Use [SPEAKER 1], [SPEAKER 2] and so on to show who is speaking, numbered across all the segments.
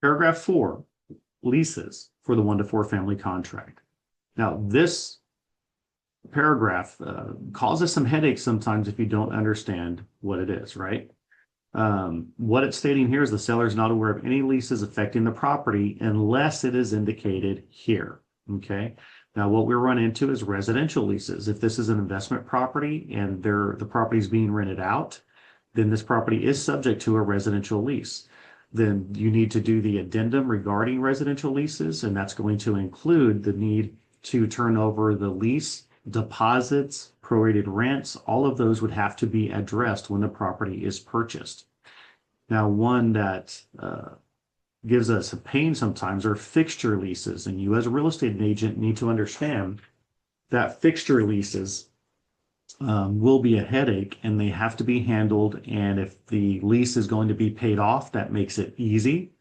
[SPEAKER 1] Paragraph 4, leases for the 1 to 4 family contract. Now, this paragraph causes some headaches sometimes if you don't understand what it is, right? What it's stating here is the seller is not aware of any leases affecting the property unless it is indicated here. Okay. Now, what we run into is residential leases. If this is an investment property and the property is being rented out, then this property is subject to a residential lease. Then you need to do the addendum regarding residential leases, and that's going to include the need to turn over the lease, deposits, prorated rents. All of those would have to be addressed when the property is purchased. Now, one that gives us a pain sometimes are fixture leases, and you as a real estate agent need to understand that fixture leases will be a headache, and they have to be handled. And if the lease is going to be paid off, that makes it easy.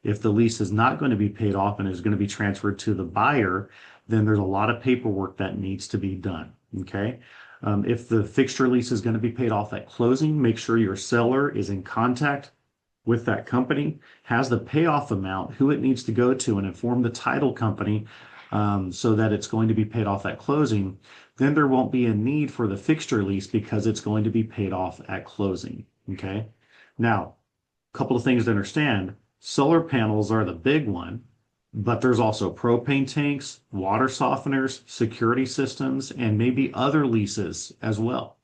[SPEAKER 1] If the lease is not going to be paid off and is going to be transferred to the buyer, then there's a lot of paperwork that needs to be done. Okay. If the fixture lease is going to be paid off at closing, make sure your seller is in contact with that company, has the payoff amount, who it needs to go to, and inform the title company so that it's going to be paid off at closing. Then there won't be a need for the fixture lease because it's going to be paid off at closing. Okay. Now, a couple of things to understand. Solar panels are the big one, but there's also propane tanks, water softeners, security systems, and maybe other leases as well.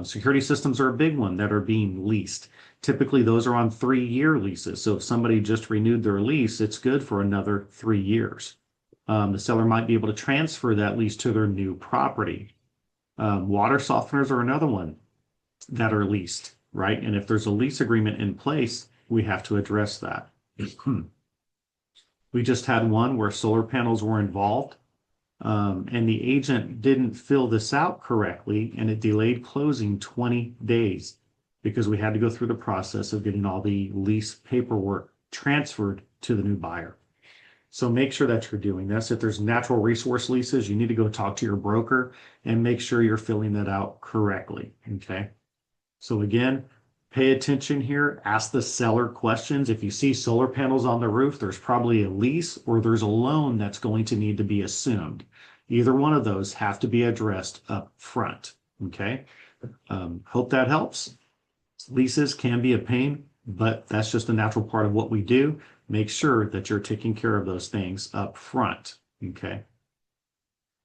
[SPEAKER 1] Security systems are a big one that are being leased. Typically, those are on 3-year leases. So if somebody just renewed their lease, it's good for another 3 years. The seller might be able to transfer that lease to their new property. Water softeners are another one that are leased, right? And if there's a lease agreement in place, we have to address that. We just had one where solar panels were involved, and the agent didn't fill this out correctly, and it delayed closing 20 days because we had to go through the process of getting all the lease paperwork transferred to the new buyer. So make sure that you're doing this. If there's natural resource leases, you need to go talk to your broker and make sure you're filling that out correctly. Okay. So again, pay attention here. Ask the seller questions. If you see solar panels on the roof, there's probably a lease or there's a loan that's going to need to be assumed. Either one of those have to be addressed up front. Okay. Hope that helps. Leases can be a pain, but that's just a natural part of what we do. Make sure that you're taking care of those things up front. Okay.